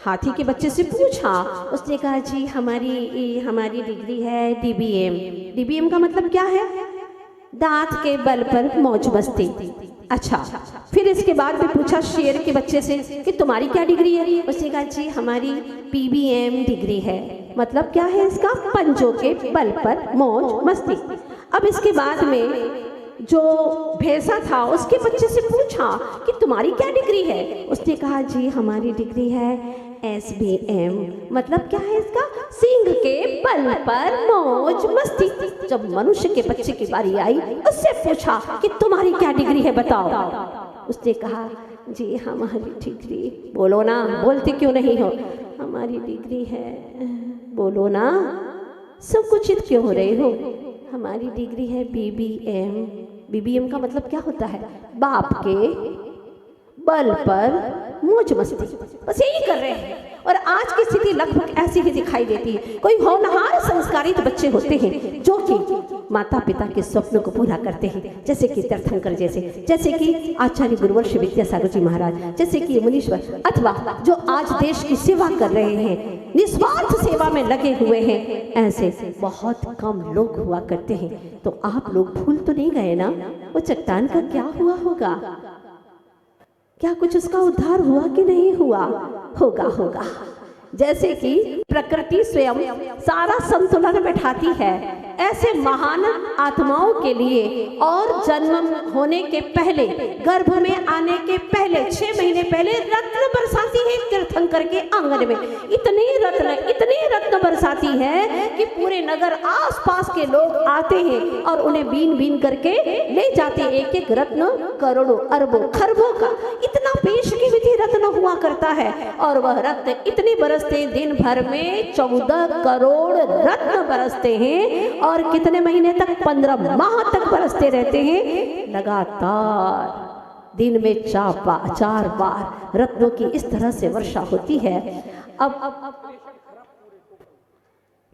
हाथी के बच्चे से पूछा। उसने कहा जी हमारी डिग्री है DBM। DBM का मतलब क्या है? दांत के बल पर मौज मस्ती। अच्छा, फिर इसके बाद भी पूछा शेर के बच्चे से कि तुम्हारी क्या डिग्री है? उसने कहा जी हमारी PBM डिग्री है। मतलब क्या है इसका? पंजों के बल पर मौज मस्ती। अब इसके बाद में जो भैंसा था उसके बच्चे से पूछा कि तुम्हारी क्या डिग्री है? उसने कहा जी हमारी डिग्री है SBM। मतलब क्या है इसका? सिंह के बल पर मौज मस्ती। जब मनुष्य के बच्चे की बारी आई उससे पूछा कि तुम्हारी क्या डिग्री है बताओ। उसने कहा जी हमारी डिग्री, बोलो ना, बोलते क्यों नहीं हो? हमारी डिग्री है, बोलो ना, संकुचित क्यों हो रहे हो? हमारी डिग्री है BBM। BBM का मतलब क्या होता है? बाप के बल पर मौज मस्ती। बस यही कर रहे हैं। और आज की स्थिति लगभग ऐसी ही दिखाई देती है। कोई होनहार संस्कारित बच्चे होते हैं जो कि माता पिता के स्वप्नों को पूरा करते हैं, जैसे कि तीर्थंकर जैसे कि आचार्य गुरुवर्ष विद्यासागर जी महाराज, जैसे कि मुनीश्वर, अथवा जो आज देश की सेवा कर रहे हैं, निस्वार्थ सेवा में लगे हुए हैं, ऐसे बहुत कम लोग हुआ करते हैं। तो आप लोग भूल तो नहीं गए ना वो चट्टान का क्या हुआ होगा? क्या कुछ उसका उद्धार हुआ कि नहीं हुआ? होगा। जैसे कि प्रकृति स्वयं सारा संतुलन बैठाती है, ऐसे महान आत्माओं के लिए और जन्म होने के पहले, गर्भ में आने के पहले 6 महीने पहले रत्न बरसाती है तीर्थंकर के आंगन में। इतने रत्न बरसाती है कि पूरे नगर आसपास के लोग आते हैं और उन्हें बीन बीन करके ले जाते। एक एक रत्न करोड़ों अरबों खरबों का इतना पेश की विधि रत्न हुआ करता है। और वह रत्न इतने बरसते, दिन भर में 14 करोड़ रत्न बरसते हैं। और कितने महीने तक? 15 माह तक बरसते रहते हैं लगातार। दिन में 4 बार रत्नों की इस तरह से वर्षा होती है। अब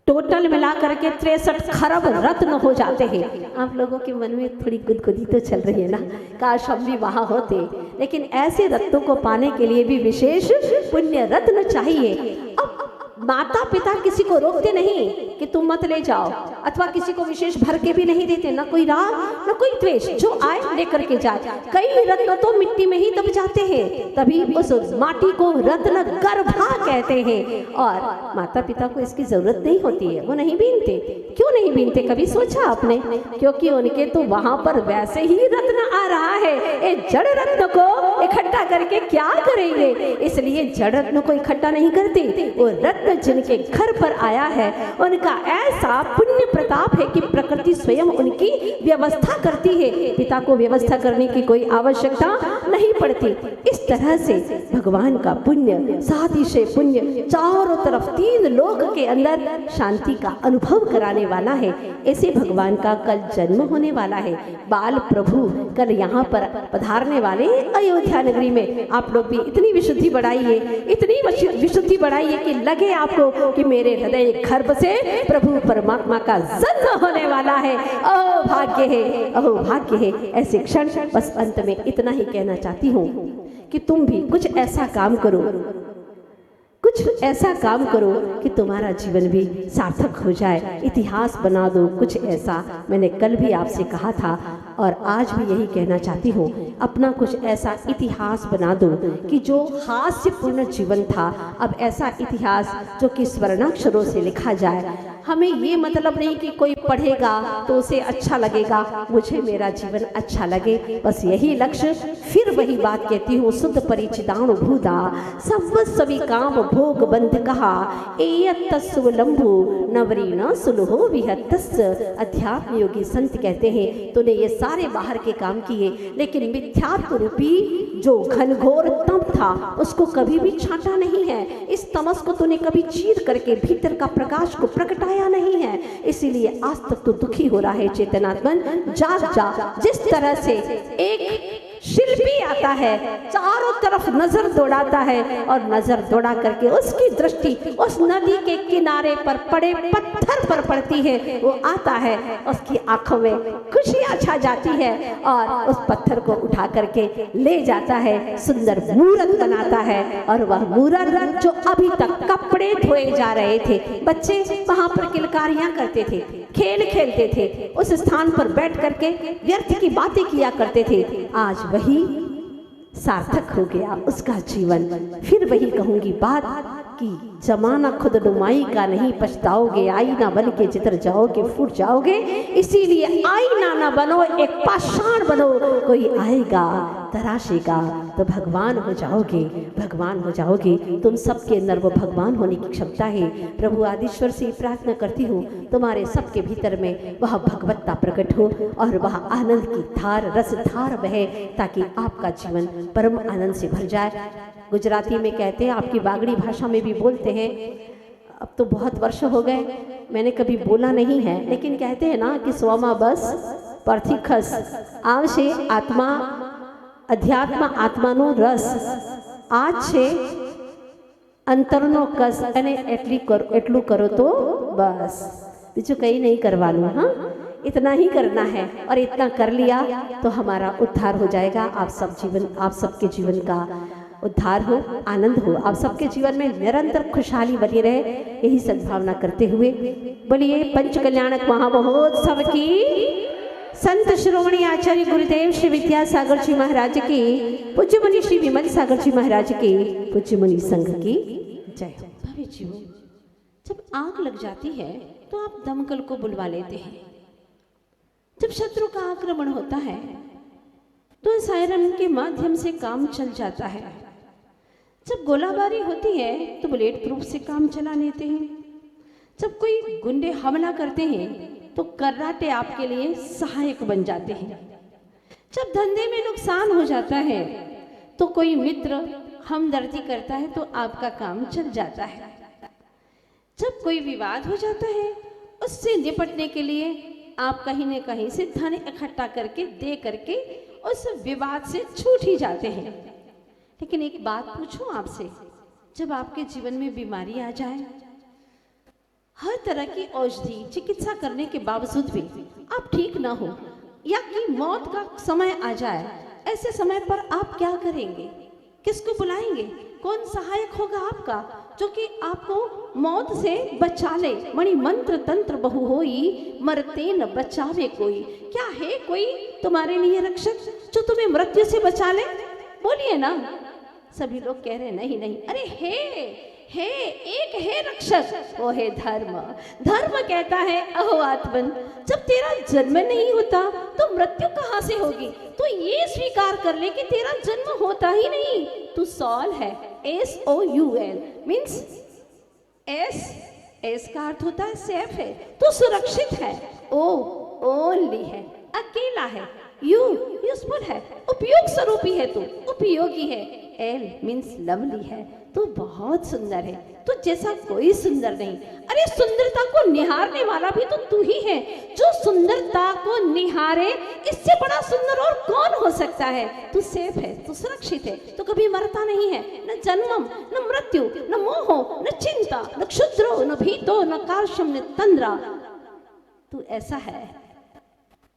टोटल मिला करके 63 खरब रत्न हो जाते हैं। आप लोगों के मन में थोड़ी गुदगुदी तो चल रही है ना, काश हम भी वहां होते। लेकिन ऐसे रत्नों को पाने के लिए भी विशेष पुण्य रत्न चाहिए। अब माता पिता किसी को रोकते नहीं कि तुम मत ले जाओ, अथवा किसी को विशेष भर के भी नहीं देते, ना कोई राग ना कोई द्वेष, जो आए लेकर के जाए। कई रत्न तो मिट्टी में ही दब जाते हैं, तभी उस माटी को रत्न गर्भा कहते हैं। और माता पिता को इसकी जरूरत नहीं होती है, वो नहीं बीनते। क्यों नहीं बीनते, कभी सोचा आपने? क्योंकि उनके तो वहां पर वैसे ही रत्न आ रहा है। ये जड़ रत्न को इकट्ठा करके क्या करेंगे, इसलिए जड़ रत्न को इकट्ठा नहीं करते। वो रत्न जिनके घर पर आया है उनका ऐसा पुण्य प्रताप है कि प्रकृति स्वयं उनकी व्यवस्था करती है। पिता को व्यवस्था करने की कोई आवश्यकता नहीं पड़ती। इस तरह से भगवान का पुण्य, सातिशय पुण्य, चारों तरफ 3 लोक के अंदर शांति का अनुभव कराने वाला है। ऐसे भगवान का कल जन्म होने वाला है। बाल प्रभु कल यहाँ पर पधारने वाले हैं अयोध्या नगरी में। आप लोग भी इतनी विशुद्धि बढ़ाइए, इतनी विशुद्धि बढ़ाइए कि लगे आपको कि मेरे हृदय गर्भ से प्रभु परमात्मा का जन्म होने वाला है। ओ भाग्य है, ओ भाग्य है। ऐसे क्षण बस अंत में इतना ही कहना चाहती हूँ कि तुम भी कुछ ऐसा काम करो, कुछ ऐसा काम करो कि तुम्हारा जीवन भी सार्थक हो जाए, इतिहास बना दो। कुछ ऐसा मैंने कल भी आपसे कहा था और आज भी यही कहना चाहती हूँ, अपना कुछ ऐसा इतिहास बना दो कि जो हास्यपूर्ण जीवन था, अब ऐसा इतिहास जो कि स्वर्णाक्षरों से लिखा जाए। हमें ये मतलब नहीं कि कोई पढ़ेगा तो उसे अच्छा लगेगा, मुझे मेरा जीवन अच्छा लगे, बस यही लक्ष्य। फिर वही बात कहती हूँ, शुद्ध परिचिताणु भूता सभी काम भोग बंध कहा, एयत्तस्वलंभु नवरीन सुलहो विहत्तस्य। अध्यात्म योगी संत कहते हैं तूने ये सारे बाहर के काम किए, लेकिन मिथ्यात्व रूपी जो घनघोर तम था उसको कभी भी छांटा नहीं है। इस तमस को तूने कभी चीर करके भीतर का प्रकाश को प्रकटाया नहीं है, इसीलिए आज तक तो दुखी हो रहा है। चेतनात्मन जाग जा। जिस तरह से एक शिल्पी आता है, चारों तरफ नजर दौड़ाता है और नजर दौड़ा करके उसकी दृष्टि उस नदी के किनारे पर पड़े पत्थर पर पड़ती है। वो आता है, उसकी आंखों में खुशियाँ छा जाती है और उस पत्थर को उठा करके ले जाता है, सुंदर मूर्त बनाता है। और वह मूर्त जो अभी तक कपड़े धोए जा रहे थे, बच्चे वहां पर किलकारियां करते थे, खेल खेलते थे, उस स्थान पर बैठ करके व्यर्थ की बातें किया करते थे, आज वही सार्थक हो गया उसका जीवन। फिर वही कहूंगी बात कि जमाना खुद नुमाई का नहीं, पछताओगे आईना बन के जितर जाओगे फूट जाओगे। इसीलिए आईना ना बनो, एक पाषाण बनो, कोई आएगा तराशेगा तो भगवान हो जाओगे, भगवान हो जाओगे। तुम सबके अंदर वो भगवान होने की क्षमता है। प्रभु आदिश्वर से प्रार्थना करती हूँ तुम्हारे सबके भीतर में वह भगवत्ता प्रकट हो और वह आनंद की धार, रस धार बहे, ताकि आपका जीवन परम आनंद से भर जाए। गुजराती में कहते हैं, आपकी बागड़ी भाषा में भी बोलते हैं, अब तो बहुत वर्ष हो गए मैंने कभी बोला नहीं है, लेकिन कहते हैं ना कि स्वमा बस परथी खस आवशे आत्मा अध्यात्म आत्मानो रस आज છે અંતરનો કસ અને એટલું કરો તો બસ, બીજું કંઈ नहीं करवाना। हाँ, इतना ही करना है और इतना कर लिया तो हमारा उद्धार हो जाएगा। आप सबके जीवन का उद्धार हो, आनंद हो, आप सबके जीवन में निरंतर खुशहाली बनी रहे, यही सद्भावना करते हुए बोलिए पंच कल्याणक महामहोत्सव की संत श्रोमणी आचार्य गुरुदेव श्री विद्यासागर जी महाराज की, पूज्य मुनि श्री विमल सागर जी महाराज की, पूज्य मुनि संघ की जय हो। भविष्य जब आग लग जाती है तो आप दमकल को बुलवा लेते हैं। जब शत्रु का आक्रमण होता है तो सायरन के माध्यम से काम चल जाता है। जब गोलाबारी होती है तो बुलेट प्रूफ से काम चला लेते हैं। जब कोई गुंडे हमला करते हैं तो कर्राटे आपके लिए सहायक बन जाते हैं। जब धंधे में नुकसान हो जाता है तो कोई मित्र हमदर्दी करता है तो आपका काम चल जाता है। जब कोई विवाद हो जाता है उससे निपटने के लिए आप कहीं न कहीं से धन इकट्ठा करके दे करके उस विवाद से छूट ही जाते हैं। लेकिन एक बात पूछूं आपसे, जब आपके जीवन में बीमारी आ जाए, हर तरह की औषधि चिकित्सा करने के बावजूद भी आप ठीक ना हो या कि मौत का समय आ जाए, ऐसे समय पर आप क्या करेंगे? किसको बुलाएंगे? कौन सहायक होगा आपका जो कि आपको मौत से बचा ले? मणि मंत्र तंत्र बहु होई, मरते न बचावे कोई। क्या है कोई तुम्हारे लिए रक्षक जो तुम्हें मृत्यु से बचा ले? बोलिए ना। सभी लोग कह रहे नहीं नहीं, अरे है एक है रक्षक, वो है धर्म। धर्म कहता है अहो आत्मन, जब तेरा जन्म नहीं होता तो मृत्यु कहाँ से होगी? तो ये स्वीकार कर ले कि तेरा जन्म होता ही नहीं, तू सॉल है। SOUL मीन्स एस का अर्थ होता है सेफ है, तो सुरक्षित है। ओ ओनली है, अकेला है। यूजफुल है, उपयोग स्वरूपी है, तू उपयोगी है। L मीन्स लवली है, तो बहुत सुंदर है, तो जैसा कोई सुंदर नहीं। अरे सुंदरता को निहारने वाला भी तो तू ही है, जो सुंदरता को निहारे, इससे बड़ा सुंदर और कौन हो सकता है? तू सेफ है, तू सुरक्षित है, तो कभी मरता नहीं है, न जन्मम न मृत्यु न मोहो न चिंता न क्षुद्रो न भीतो न कार्शम न तंद्रा। तू ऐसा है,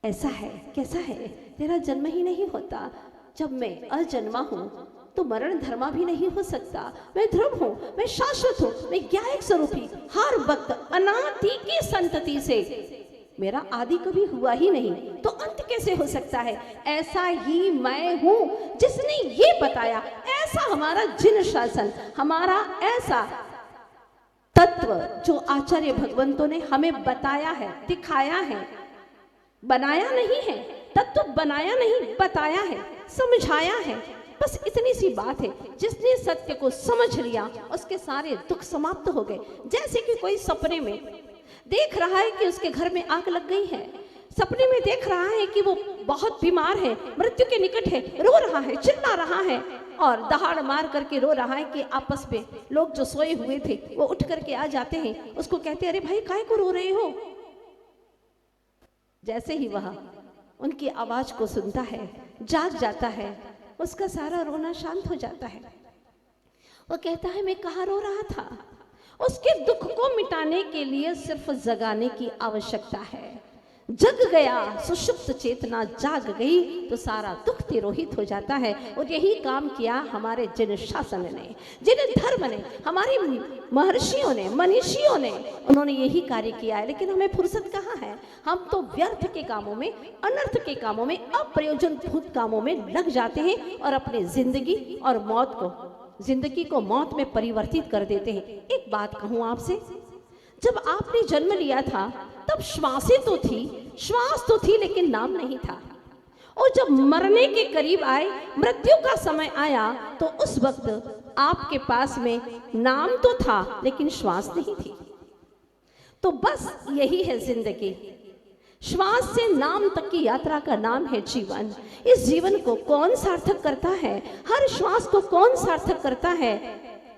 ऐसा है, कैसा है? तेरा जन्म ही नहीं होता। जब मैं अजन्मा हूँ तो मरण धर्मा भी नहीं हो सकता। मैं ध्रुव हूँ, मैं शाश्वत हूँ, मैं ज्ञायक स्वरूपी, हर वक्त अनादि की संतति से, मेरा आदि कभी हुआ ही नहीं, तो अंत कैसे हो सकता है? ऐसा ही मैं हूँ जिसने ये बताया। ऐसा हमारा जिन शासन, हमारा ऐसा तत्व जो आचार्य भगवंतों ने हमें बताया है, दिखाया है, बनाया नहीं है। तत्व बनाया नहीं, बताया है, समझाया है। बस इतनी सी बात है। जिसने सत्य को समझ लिया उसके सारे दुख समाप्त हो गए। जैसे कि कोई सपने में देख रहा है कि उसके घर में आग लग गई है, सपने में देख रहा है कि वो बहुत बीमार है, मृत्यु के निकट है, रो रहा है, चिल्ला रहा है और दहाड़ मार करके रो रहा है कि आपस में लोग जो सोए हुए थे वो उठ करके आ जाते हैं, उसको कहते हैं अरे भाई काहे को रो रहे हो? जैसे ही वह उनकी आवाज को सुनता है, जाग जाता है, उसका सारा रोना शांत हो जाता है। वो कहता है मैं कहाँ रो रहा था? उसके दुख को मिटाने के लिए सिर्फ जगाने की आवश्यकता है। जग गया सुषुप्त चेतना जाग गई तो सारा दुख तिरोहित हो जाता है। और यही काम किया हमारे जिन शासन ने, जिन धर्म ने, हमारे महर्षियों ने, मनीषियों ने, उन्होंने यही कार्य किया है। लेकिन हमें फुर्सत कहाँ है? हम तो व्यर्थ के कामों में, अनर्थ के कामों में, अप्रयोजनभूत कामों में लग जाते हैं और अपनी जिंदगी को मौत में परिवर्तित कर देते हैं। एक बात कहूँ आपसे, जब आपने जन्म लिया था तब श्वासें तो थी लेकिन नाम नहीं था। और जब मरने के करीब आए, मृत्यु का समय आया, तो उस वक्त आपके पास में नाम तो था लेकिन श्वास नहीं थी। तो बस यही है जिंदगी, श्वास से नाम तक की यात्रा का नाम है जीवन। इस जीवन को कौन सार्थक करता है? हर श्वास को कौन सार्थक करता है?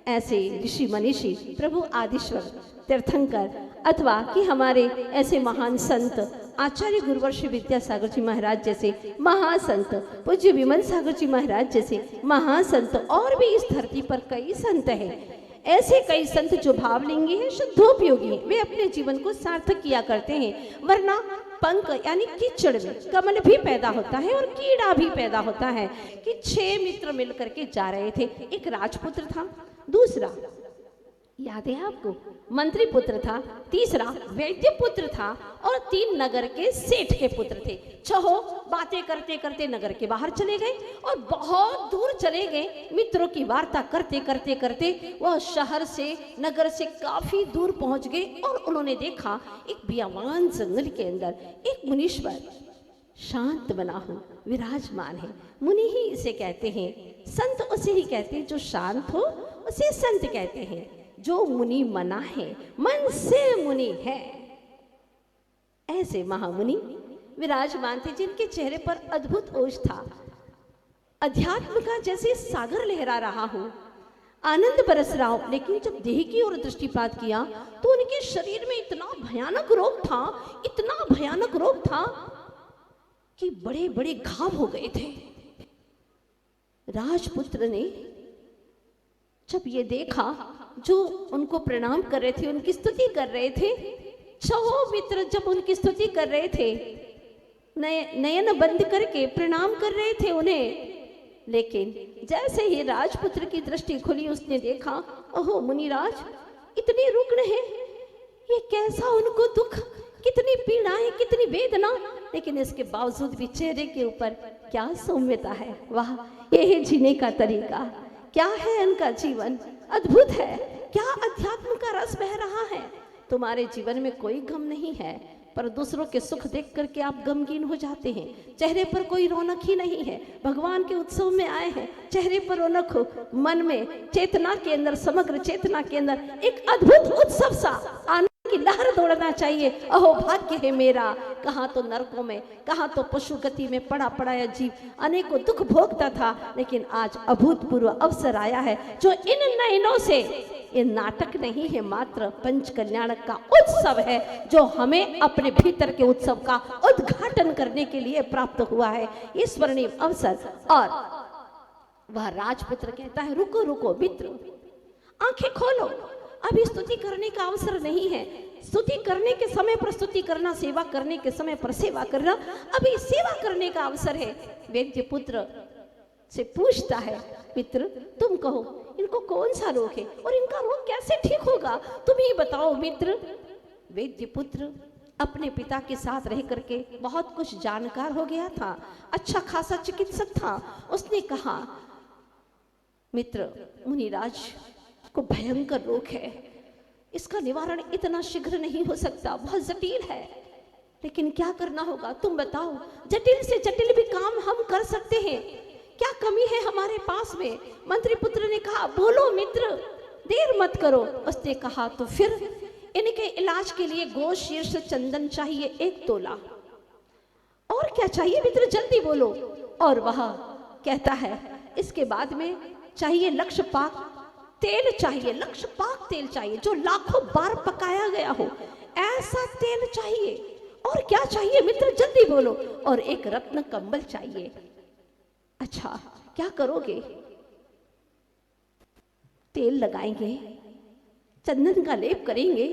ऐसे ऋषि मनीषी, प्रभु आदिश्वर, तीर्थंकर, अथवा कि हमारे ऐसे महान संत आचार्य गुरुवर्षी विद्यासागर जी महाराज जैसे महासंत, पूज्य विमल सागर जी महाराज जैसे महासंत, और भी इस धरती पर कई संत हैं। ऐसे कई संत जो भावलिंगी हैं, शुद्धोपयोगी हैं, वे अपने जीवन को सार्थक किया करते हैं। वरना पंख यानी कीचड़ में कमल भी पैदा होता है और कीड़ा भी पैदा होता है। कि 6 मित्र मिलकर के जा रहे थे। एक राजपुत्र था, दूसरा याद है आपको मंत्री पुत्र था, तीसरा वैद्य पुत्र था, और 3 नगर के सेठ के पुत्र थे। 6 बातें करते करते नगर के बाहर चले गए और बहुत दूर चले गए। मित्रों की वार्ता करते करते करते वह शहर से, नगर से काफी दूर पहुंच गए और उन्होंने देखा एक बियावान जंगल के अंदर एक मुनीश्वर शांत बना हो विराजमान है। मुनि ही इसे कहते हैं, संत उसे ही कहते हैं जो शांत हो, उसे संत कहते हैं। जो मुनि मना है, मन से मुनि है। ऐसे महामुनि विराजमान थे जिनके चेहरे पर अद्भुत ओज था। अध्यात्म का जैसे सागर लहरा रहा हो, आनंद बरस रहा हो। लेकिन जब देह की ओर दृष्टिपात किया तो उनके शरीर में इतना भयानक रोग था, इतना भयानक रोग था कि बड़े बड़े घाव हो गए थे। राजपुत्र ने जब ये देखा, जो उनको प्रणाम कर रहे थे, उनकी स्तुति कर रहे थे, 6 मित्र जब उनकी स्तुति कर रहे थे, नयन बंद करके प्रणाम कर रहे थे उन्हें। लेकिन जैसे ही राजपुत्र की दृष्टि खुली, उसने देखा, ओहो मुनिराज, इतनी रुग्ण है, ये कैसा उनको दुख, कितनी पीड़ाएं, कितनी वेदना, लेकिन इसके बावजूद भी चेहरे के ऊपर क्या सौम्यता है। वाह, ये है जीने का तरीका, क्या है उनका जीवन, अद्भुत है। क्या अध्यात्म का रस बह रहा है। तुम्हारे जीवन में कोई गम नहीं है, पर दूसरों के सुख देख करके आप गमगीन हो जाते हैं। चेहरे पर कोई रौनक ही नहीं है। भगवान के उत्सव में आए हैं, चेहरे पर रौनक हो, मन में, चेतना के अंदर, समग्र चेतना के अंदर एक अद्भुत उत्सव सा आनंद की लहर दौड़ना चाहिए। अहो भाग्य है मेरा, कहाँ तो नरकों में, कहाँ तो पशु गति में पड़ा पड़ा जीव अनेकों दुख भोगता था। लेकिन आज अभूतपूर्व अवसर आया है, जो इन नयनों से, ये नाटक नहीं है, मात्र पंच कल्याण का उत्सव है, जो हमें अपने भीतर के उत्सव का उद्घाटन करने के लिए प्राप्त हुआ है, ये स्वर्णिम अवसर। और वह राजपुत्र कहता है, रुको रुको मित्र, आंखें खोलो, अभी स्तुति करने का अवसर नहीं है। स्तुति करने के समय पर स्तुति करना, सेवा करने के समय पर सेवा करना, अभी सेवा करने का अवसर है। वैद्य पुत्र से पूछता है, मित्र तुम कहो, इनको कौन सा रोग है और इनका रोग कैसे ठीक होगा, तुम ही बताओ मित्र। वैद्य पुत्र अपने पिता के साथ रह करके बहुत कुछ जानकार हो गया था, अच्छा खासा चिकित्सक था। उसने कहा, मित्र मुनिराज को भयंकर रोग है, इसका निवारण इतना शीघ्र नहीं हो सकता, बहुत जटिल है, लेकिन क्या करना होगा तुम बताओ। जटिल से जटिल भी काम हम कर सकते हैं, क्या कमी है हमारे पास में। मंत्री पुत्र ने कहा, बोलो मित्र, देर मत करो। उसने कहा, तो फिर इनके इलाज के लिए गो शीर्ष चंदन चाहिए 1 तोला। और क्या चाहिए मित्र, जल्दी बोलो। और वह कहता है, इसके बाद में चाहिए लक्षपाक तेल चाहिए, लक्षपाक तेल चाहिए, जो लाखों बार पकाया गया हो, ऐसा तेल चाहिए। और क्या चाहिए मित्र, जल्दी बोलो। और एक रत्न कंबल चाहिए। अच्छा क्या करोगे? तेल लगाएंगे, चंदन का लेप करेंगे,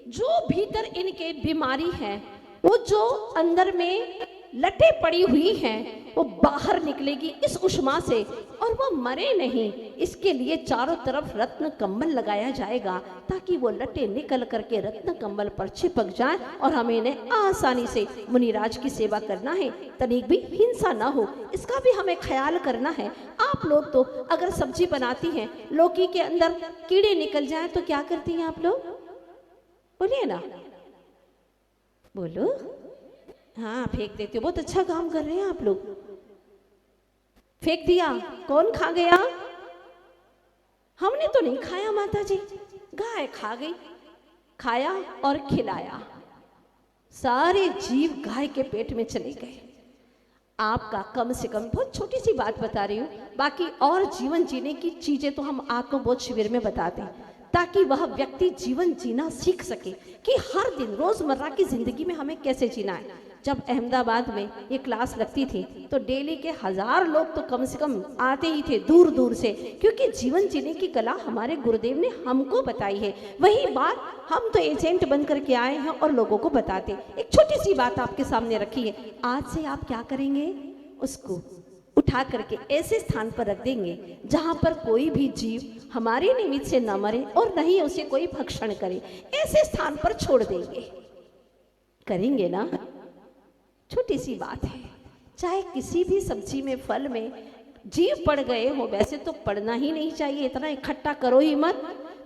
जो भीतर इनके बीमारी है वो जो अंदर में लटे पड़ी हुई हैं वो बाहर निकलेगी इस उष्मा से, और वो मरे नहीं। इसके लिए चारों तरफ रत्न कम्बल लगाया जाएगा ताकि वो लटे निकल करके रत्न कम्बल पर चिपक जाए और हमें इन्हें आसानी से मुनिराज की सेवा करना है। तनिक भी हिंसा ना हो, इसका भी हमें ख्याल करना है। आप लोग तो अगर सब्जी बनाती हैं, लौकी के अंदर कीड़े निकल जाए तो क्या करती हैं आप लोग? बोलिए ना, बोलो। हाँ, फेंक देते हो। बहुत अच्छा काम कर रहे हैं आप लोग। फेंक दिया, कौन खा गया? हमने तो नहीं खाया माता जी, गाय खा गई। खाया और खिलाया, सारे जीव गाय के पेट में चले गए। आपका कम से कम, बहुत छोटी सी बात बता रही हूँ, बाकी और जीवन जीने की चीजें तो हम आत्मबोध शिविर में बताते हैं ताकि वह व्यक्ति जीवन जीना सीख सके कि हर दिन रोजमर्रा की जिंदगी में हमें कैसे जीना है। जब अहमदाबाद में ये क्लास लगती थी तो डेली के 1000 लोग तो कम से कम आते ही थे दूर दूर से, क्योंकि जीवन जीने की कला हमारे गुरुदेव ने हमको बताई है। वही बात हम तो एजेंट बन करके आए हैं और लोगों को बताते। एक छोटी सी बात आपके सामने रखी है, आज से आप क्या करेंगे? उसको उठा करके ऐसे स्थान पर रख देंगे जहां पर कोई भी जीव हमारे निमित्त से न मरे और न ही उसे कोई भक्षण करे। ऐसे स्थान पर छोड़ देंगे। करेंगे ना? छोटी सी बात है। चाहे किसी भी सब्जी में, फल में जीव पड़ गए हो, वैसे तो पड़ना ही नहीं चाहिए, इतना इकट्ठा करो ही मत।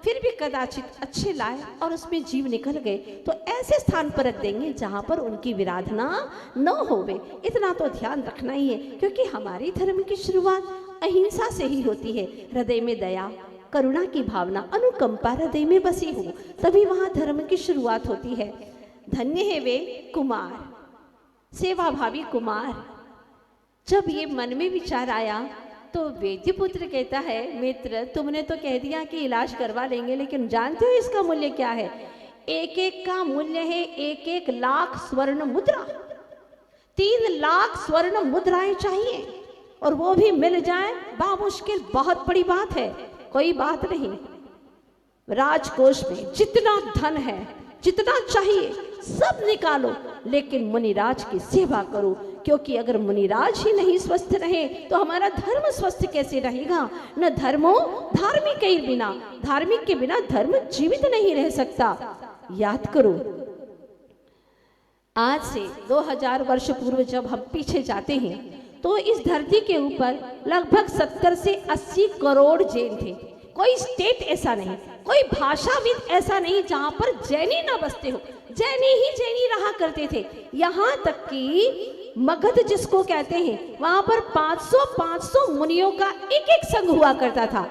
फिर भी कदाचित अच्छे लाए और उसमें जीव निकल गए तो ऐसे स्थान पर रख देंगे जहां पर उनकी विराधना न होवे। इतना तो ध्यान रखना ही है, क्योंकि हमारी धर्म की शुरुआत अहिंसा से ही होती है। हृदय में दया, करुणा की भावना, अनुकंपा हृदय में बसी हो, तभी वहां धर्म की शुरुआत होती है। धन्य है वे कुमार, सेवाभावी कुमार। जब ये मन में विचार आया तो वैद्यपुत्र कहता है, मित्र तुमने तो कह दिया कि इलाज करवा लेंगे, लेकिन जानते हो इसका मूल्य क्या है? एक एक का मूल्य है 1-1 लाख स्वर्ण मुद्रा। 3 लाख स्वर्ण मुद्राएं चाहिए, और वो भी मिल जाए बामुश्किल बहुत बड़ी बात है, कोई बात नहीं। राजकोष में जितना धन है, जितना चाहिए सब निकालो, लेकिन मुनिराज की सेवा करो, क्योंकि अगर मुनिराज ही नहीं स्वस्थ रहे तो हमारा धर्म स्वस्थ कैसे रहेगा? न धर्मो धार्मिक के बिना, धार्मिक के बिना धर्म जीवित नहीं रह सकता। याद करो, आज से 2000 वर्ष पूर्व जब हम पीछे जाते हैं तो इस धरती के ऊपर लगभग 70 से 80 करोड़ जैन थे। कोई स्टेट ऐसा नहीं, कोई भाषाविद ऐसा नहीं जहां पर जैनी ना बसते हो। जैनी ही जैनी रहा करते थे। यहाँ तक कि मगध जिसको कहते हैं, वहां पर 500 मुनियों का एक संघ हुआ करता था।